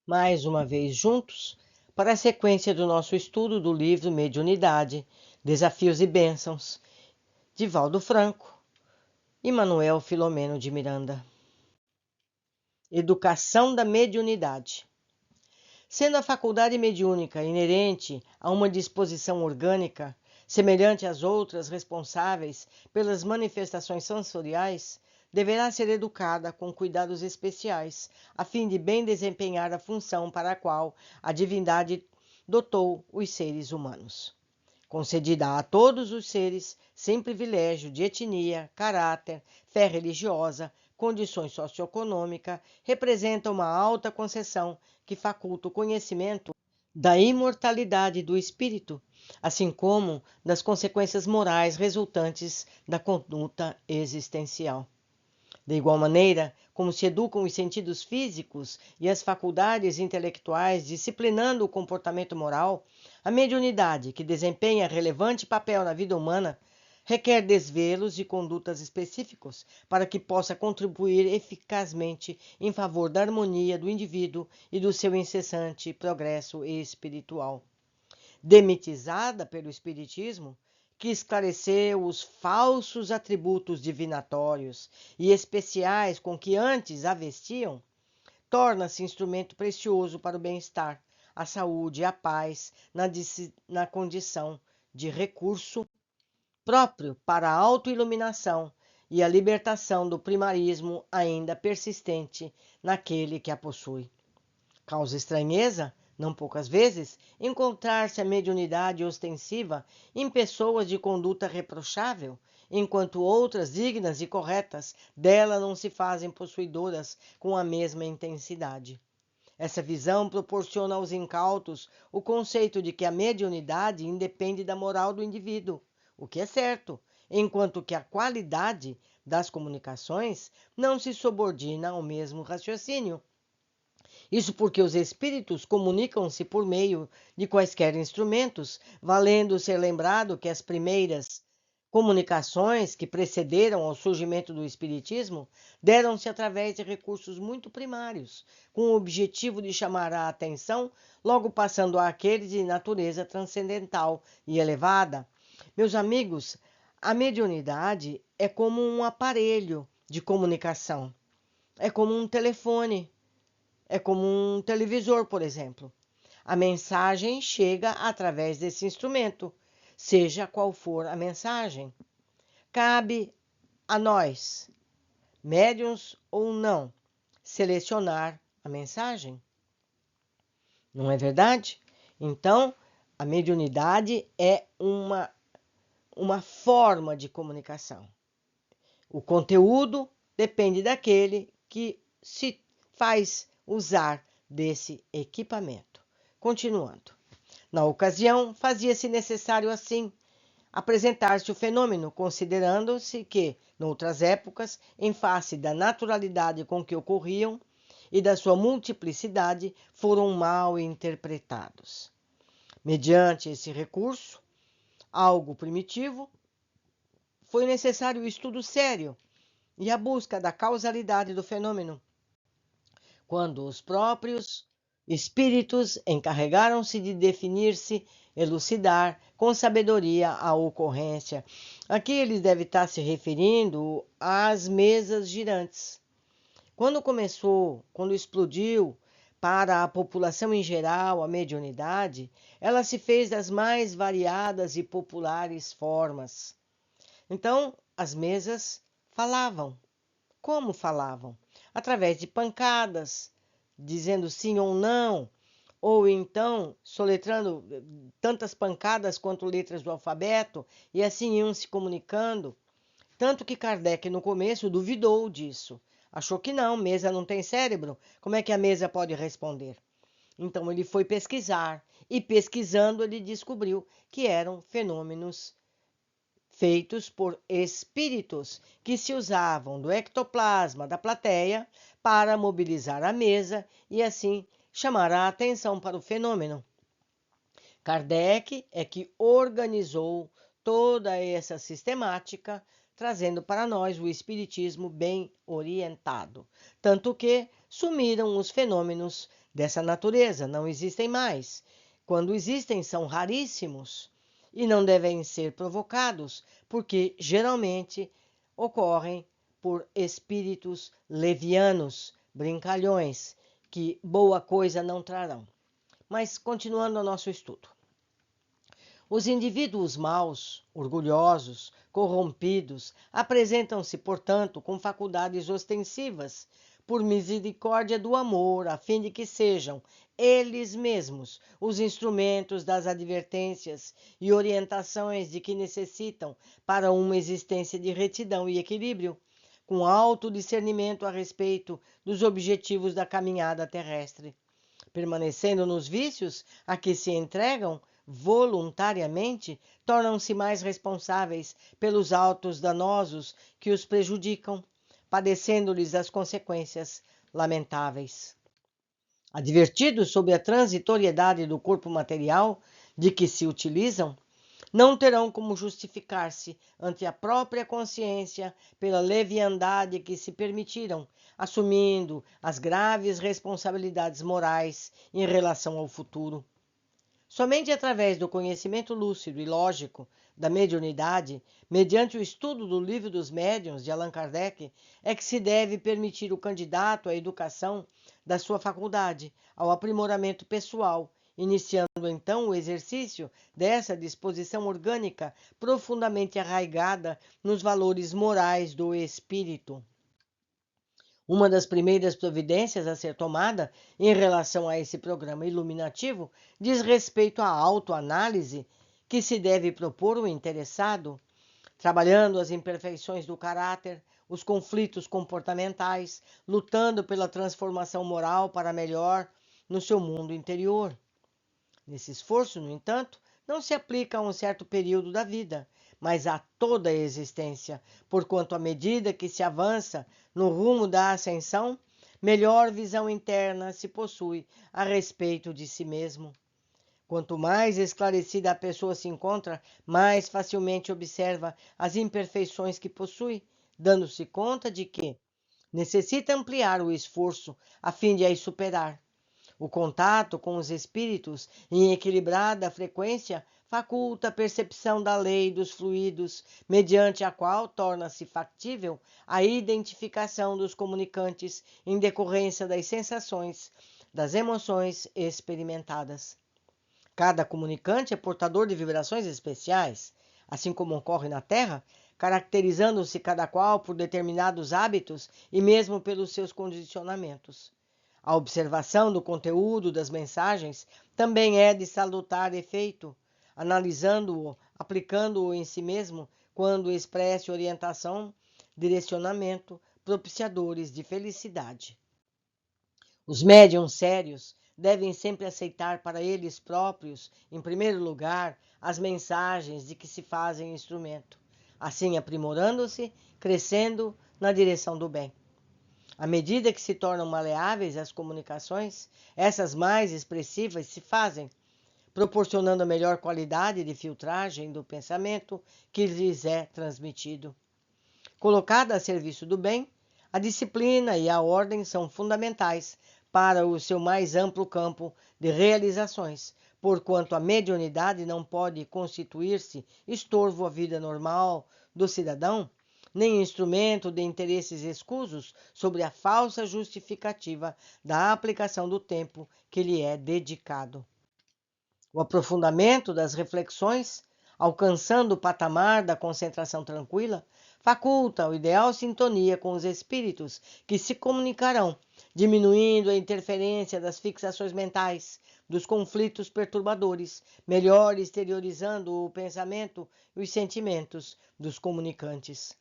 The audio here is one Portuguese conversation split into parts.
mais uma vez juntos para a sequência do nosso estudo do livro Mediunidade, Desafios e Bênçãos, de Valdo Franco e Manuel Filomeno de Miranda. Educação da mediunidade. Sendo a faculdade mediúnica inerente a uma disposição orgânica, semelhante às outras responsáveis pelas manifestações sensoriais, deverá ser educada com cuidados especiais, a fim de bem desempenhar a função para a qual a divindade dotou os seres humanos. Concedida a todos os seres, sem privilégio de etnia, caráter, fé religiosa, condições socioeconômicas, representa uma alta concessão que faculta o conhecimento da imortalidade do espírito, assim como das consequências morais resultantes da conduta existencial. De igual maneira, como se educam os sentidos físicos e as faculdades intelectuais, disciplinando o comportamento moral, a mediunidade, que desempenha relevante papel na vida humana, requer desvelos e condutas específicos para que possa contribuir eficazmente em favor da harmonia do indivíduo e do seu incessante progresso espiritual. Demitizada pelo Espiritismo, que esclareceu os falsos atributos divinatórios e especiais com que antes a vestiam, torna-se instrumento precioso para o bem-estar, a saúde e a paz na condição de recurso próprio para a autoiluminação e a libertação do primarismo ainda persistente naquele que a possui. Causa estranheza, não poucas vezes, encontrar-se a mediunidade ostensiva em pessoas de conduta reprochável, enquanto outras dignas e corretas dela não se fazem possuidoras com a mesma intensidade. Essa visão proporciona aos incautos o conceito de que a mediunidade independe da moral do indivíduo, o que é certo, enquanto que a qualidade das comunicações não se subordina ao mesmo raciocínio. Isso porque os espíritos comunicam-se por meio de quaisquer instrumentos, valendo ser lembrado que as primeiras comunicações que precederam ao surgimento do espiritismo deram-se através de recursos muito primários, com o objetivo de chamar a atenção, logo passando àqueles de natureza transcendental e elevada. Meus amigos, a mediunidade é como um aparelho de comunicação, é como um telefone. É como um televisor, por exemplo. A mensagem chega através desse instrumento, seja qual for a mensagem. Cabe a nós, médiuns ou não, selecionar a mensagem. Não é verdade? Então, a mediunidade é uma forma de comunicação. O conteúdo depende daquele que se faz usar desse equipamento. Continuando. Na ocasião, fazia-se necessário, assim, apresentar-se o fenômeno, considerando-se que, noutras épocas, em face da naturalidade com que ocorriam e da sua multiplicidade, foram mal interpretados. Mediante esse recurso, algo primitivo, foi necessário o estudo sério e a busca da causalidade do fenômeno, quando os próprios espíritos encarregaram-se de definir-se, elucidar com sabedoria a ocorrência. Aqui ele deve estar se referindo às mesas girantes. Quando explodiu para a população em geral a mediunidade, ela se fez das mais variadas e populares formas. Então, as mesas falavam. Como falavam? Através de pancadas, dizendo sim ou não, ou então soletrando tantas pancadas quanto letras do alfabeto, e assim iam se comunicando. Tanto que Kardec, no começo, duvidou disso. Achou que não, mesa não tem cérebro, como é que a mesa pode responder? Então ele foi pesquisar, e pesquisando ele descobriu que eram fenômenos feitos por espíritos que se usavam do ectoplasma da plateia para mobilizar a mesa e assim chamar a atenção para o fenômeno. Kardec é que organizou toda essa sistemática, trazendo para nós o espiritismo bem orientado, tanto que sumiram os fenômenos dessa natureza não existem mais. Quando existem, são raríssimos e não devem ser provocados, porque geralmente ocorrem por espíritos levianos, brincalhões, que boa coisa não trarão. Mas continuando o nosso estudo. Os indivíduos maus, orgulhosos, corrompidos, apresentam-se, portanto, com faculdades ostensivas, por misericórdia do amor, a fim de que sejam eles mesmos os instrumentos das advertências e orientações de que necessitam para uma existência de retidão e equilíbrio, com alto discernimento a respeito dos objetivos da caminhada terrestre. Permanecendo nos vícios a que se entregam voluntariamente, tornam-se mais responsáveis pelos atos danosos que os prejudicam, padecendo-lhes as consequências lamentáveis. Advertidos sobre a transitoriedade do corpo material de que se utilizam, não terão como justificar-se ante a própria consciência pela leviandade que se permitiram, assumindo as graves responsabilidades morais em relação ao futuro. Somente através do conhecimento lúcido e lógico da mediunidade, mediante o estudo do Livro dos Médiuns de Allan Kardec, é que se deve permitir o candidato à educação da sua faculdade, ao aprimoramento pessoal, iniciando então o exercício dessa disposição orgânica profundamente arraigada nos valores morais do espírito. Uma das primeiras providências a ser tomada em relação a esse programa iluminativo diz respeito à autoanálise que se deve propor o interessado, trabalhando as imperfeições do caráter, os conflitos comportamentais, lutando pela transformação moral para melhor no seu mundo interior. Nesse esforço, no entanto, não se aplica a um certo período da vida, mas a toda a existência, porquanto à medida que se avança no rumo da ascensão, melhor visão interna se possui a respeito de si mesmo. Quanto mais esclarecida a pessoa se encontra, mais facilmente observa as imperfeições que possui, dando-se conta de que necessita ampliar o esforço a fim de as superar. O contato com os espíritos em equilibrada frequência faculta a percepção da lei dos fluidos, mediante a qual torna-se factível a identificação dos comunicantes em decorrência das sensações, das emoções experimentadas. Cada comunicante é portador de vibrações especiais, assim como ocorre na Terra, caracterizando-se cada qual por determinados hábitos e mesmo pelos seus condicionamentos. A observação do conteúdo das mensagens também é de salutar efeito, analisando-o, aplicando-o em si mesmo, quando expresse orientação, direcionamento, propiciadores de felicidade. Os médiuns sérios devem sempre aceitar para eles próprios, em primeiro lugar, as mensagens de que se fazem instrumento, assim aprimorando-se, crescendo na direção do bem. À medida que se tornam maleáveis as comunicações, essas mais expressivas se fazem, proporcionando a melhor qualidade de filtragem do pensamento que lhes é transmitido. Colocada a serviço do bem, a disciplina e a ordem são fundamentais para o seu mais amplo campo de realizações, porquanto a mediunidade não pode constituir-se estorvo à vida normal do cidadão, nem instrumento de interesses escusos sobre a falsa justificativa da aplicação do tempo que lhe é dedicado. O aprofundamento das reflexões, alcançando o patamar da concentração tranquila, faculta o ideal sintonia com os espíritos que se comunicarão, diminuindo a interferência das fixações mentais, dos conflitos perturbadores, melhor exteriorizando o pensamento e os sentimentos dos comunicantes.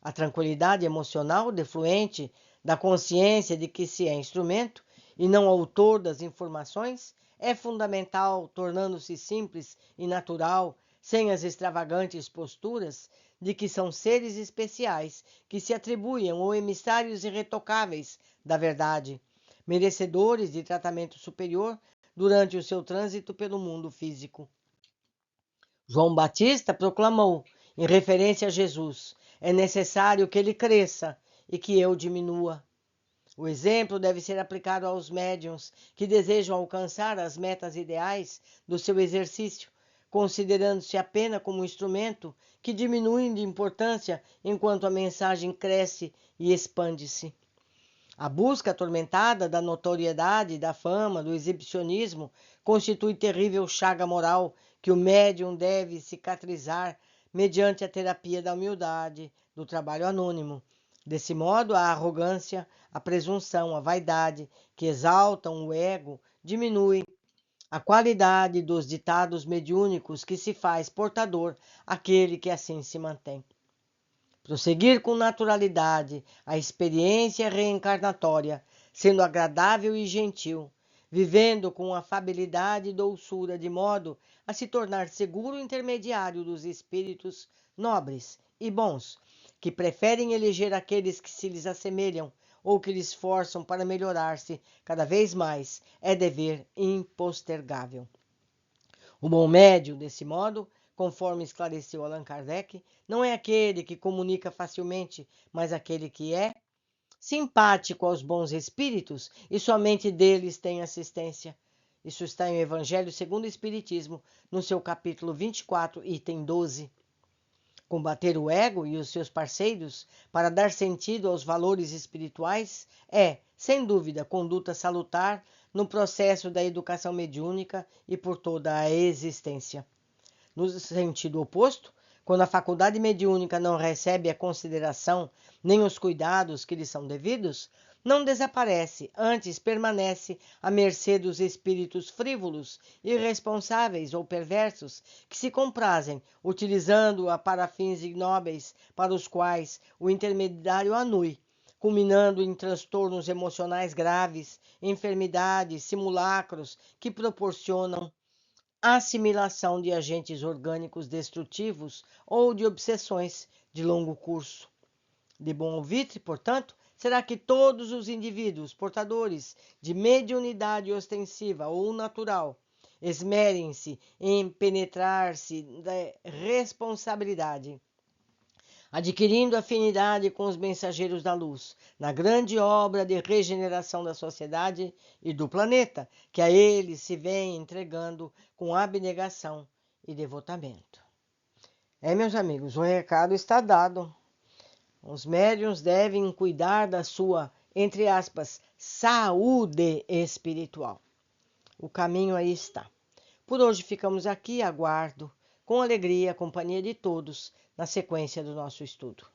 A tranquilidade emocional defluente da consciência de que se é instrumento e não autor das informações é fundamental, tornando-se simples e natural, sem as extravagantes posturas de que são seres especiais que se atribuem ou emissários irretocáveis da verdade, merecedores de tratamento superior durante o seu trânsito pelo mundo físico. João Batista proclamou, em referência a Jesus: é necessário que ele cresça e que eu diminua. O exemplo deve ser aplicado aos médiuns que desejam alcançar as metas ideais do seu exercício, considerando-se apenas como um instrumento que diminui de importância enquanto a mensagem cresce e expande-se. A busca atormentada da notoriedade, da fama, do exibicionismo constitui terrível chaga moral que o médium deve cicatrizar mediante a terapia da humildade, do trabalho anônimo. Desse modo, a arrogância, a presunção, a vaidade, que exaltam o ego, diminui a qualidade dos ditados mediúnicos que se faz portador aquele que assim se mantém. Prosseguir com naturalidade a experiência reencarnatória, sendo agradável e gentil, vivendo com afabilidade e doçura, de modo a se tornar seguro intermediário dos espíritos nobres e bons, que preferem eleger aqueles que se lhes assemelham ou que lhes forçam para melhorar-se cada vez mais, é dever impostergável. O bom médium, desse modo, conforme esclareceu Allan Kardec, não é aquele que comunica facilmente, mas aquele que é simpático aos bons espíritos e somente deles tem assistência. Isso está em Evangelho segundo o Espiritismo, no seu capítulo 24, item 12. Combater o ego e os seus parceiros para dar sentido aos valores espirituais é, sem dúvida, conduta salutar no processo da educação mediúnica e por toda a existência. No sentido oposto, quando a faculdade mediúnica não recebe a consideração nem os cuidados que lhe são devidos, não desaparece, antes permanece à mercê dos espíritos frívolos, irresponsáveis ou perversos que se comprazem, utilizando-a para fins ignóbeis para os quais o intermediário anui, culminando em transtornos emocionais graves, enfermidades, simulacros que proporcionam assimilação de agentes orgânicos destrutivos ou de obsessões de longo curso. De bom alvitre, portanto, será que todos os indivíduos portadores de mediunidade ostensiva ou natural esmerem-se em penetrar-se da responsabilidade, adquirindo afinidade com os mensageiros da luz, na grande obra de regeneração da sociedade e do planeta, que a eles se vem entregando com abnegação e devotamento. Meus amigos, o recado está dado. Os médiuns devem cuidar da sua, entre aspas, saúde espiritual. O caminho aí está. Por hoje ficamos aqui, aguardo com alegria a companhia de todos na sequência do nosso estudo.